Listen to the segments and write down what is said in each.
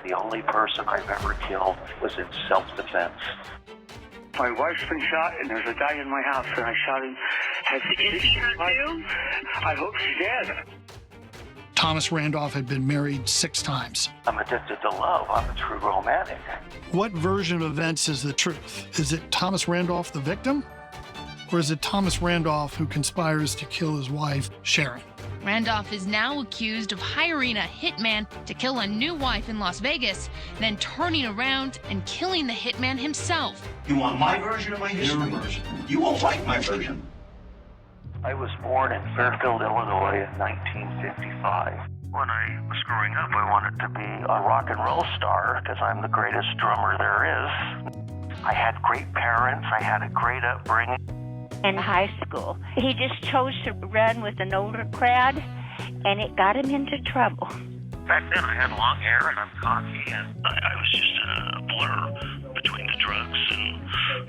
The only person I've ever killed was in self-defense. My wife's been shot, and there's a guy in my house, and I shot him. Is he hurt too? I hope she's dead. Thomas Randolph had been married 6 times. I'm addicted to love. I'm a true romantic. What version of events is the truth? Is it Thomas Randolph, the victim? Or is it Thomas Randolph who conspires to kill his wife, Sharon? Randolph is now accused of hiring a hitman to kill a new wife in Las Vegas, then turning around and killing the hitman himself. You want my version of my history? Your version. You won't like my version. I was born in Fairfield, Illinois in 1955. When I was growing up, I wanted to be a rock and roll star because I'm the greatest drummer there is. I had great parents. I had a great upbringing. In high school, he just chose to run with an older crowd, and it got him into trouble. Back then, I had long hair and I'm cocky, and I was just a blur between the drugs and,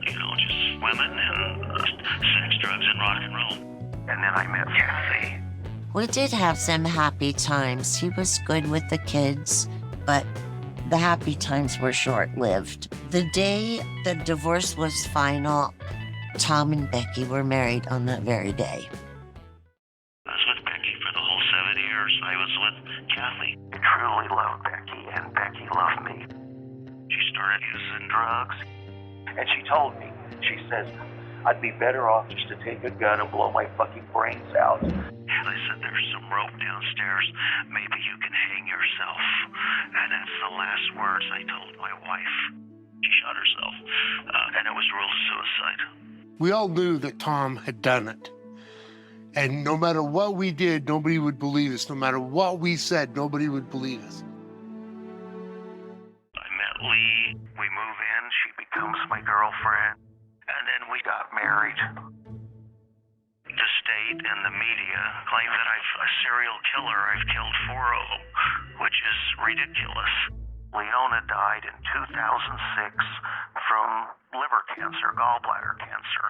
just women and sex, drugs, and rock and roll. And then I met Kathy. We did have some happy times. He was good with the kids, but the happy times were short-lived. The day the divorce was final, Tom and Becky were married on that very day. I was with Becky for the whole 7 years. I was with Kathy. I truly loved Becky, and Becky loved me. She started using drugs, and she told me, she says, I'd be better off just to take a gun and blow my fucking brains out. And I said, there's some rope downstairs. Maybe you can hang yourself. And that's the last words I told my wife. She shot herself, and it was real suicide. We all knew that Tom had done it. And no matter what we did, nobody would believe us. No matter what we said, nobody would believe us. I met Lee. We move in. She becomes my girlfriend. And then we got married. The state and the media claim that I'm a serial killer. I've killed 4 of them, which is ridiculous. Leona died in 2006 from liver cancer, gallbladder cancer.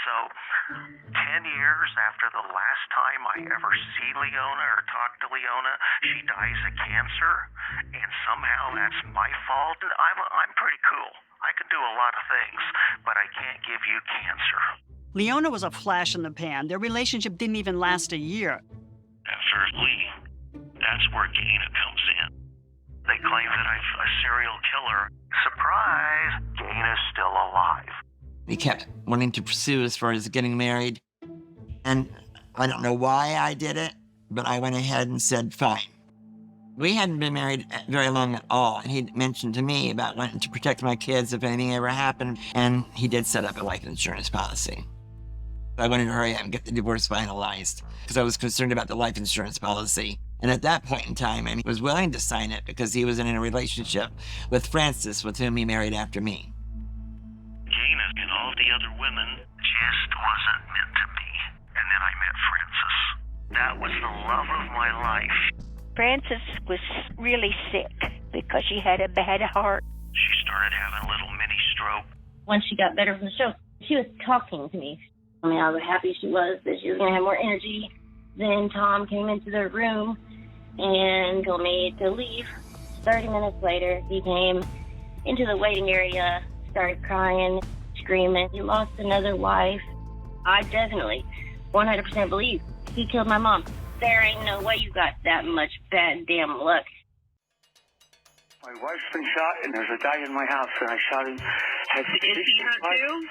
So 10 years after the last time I ever see Leona or talk to Leona, she dies of cancer, and somehow that's my fault. I'm pretty cool. I can do a lot of things, but I can't give you cancer. Leona was a flash in the pan. Their relationship didn't even last a year. After Lee, that's where Gayna comes in. They claim that I'm a serial killer. Surprise! Gayna's still alive. He kept wanting to pursue as far as getting married. And I don't know why I did it, but I went ahead and said, fine. We hadn't been married very long at all, and he mentioned to me about wanting to protect my kids if anything ever happened, and he did set up a life insurance policy. I wanted to hurry up and get the divorce finalized because I was concerned about the life insurance policy. And at that point in time, I was willing to sign it because he was in a relationship with Frances, with whom he married after me. Gayna and all the other women just wasn't meant to be. And then I met Frances. That was the love of my life. Frances was really sick because she had a bad heart. She started having a little mini stroke. Once she got better from the stroke, she was talking to me. I mean, how happy she was that she was going to have more energy. Then Tom came into the room and told me to leave. 30 minutes later, he came into the waiting area, started crying, screaming. He lost another wife. I definitely 100% believe he killed my mom. There ain't no way you got that much bad damn luck. My wife's been shot, and there's a guy in my house, and I shot him. Is he hurt too?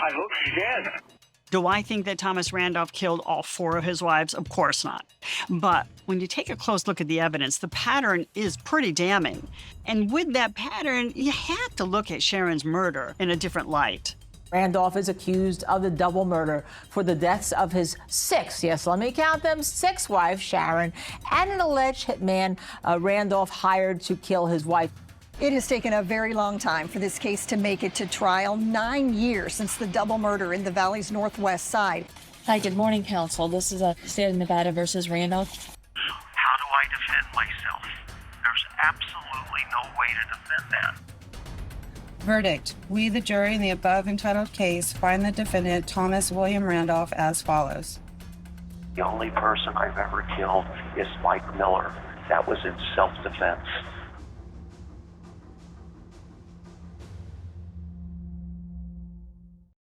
I hope she's dead. Do I think that Thomas Randolph killed all 4 of his wives? Of course not. But when you take a close look at the evidence, the pattern is pretty damning. And with that pattern, you have to look at Sharon's murder in a different light. Randolph is accused of the double murder for the deaths of his 6, yes, let me count them, 6 wives, Sharon, and an alleged hitman Randolph hired to kill his wife. It has taken a very long time for this case to make it to trial. 9 years since the double murder in the Valley's northwest side. Hi, good morning, counsel. This is a State of Nevada versus Randolph. How do I defend myself? There's absolutely no way to defend that. Verdict. We, the jury in the above entitled case, find the defendant, Thomas William Randolph, as follows. The only person I've ever killed is Mike Miller. That was in self-defense.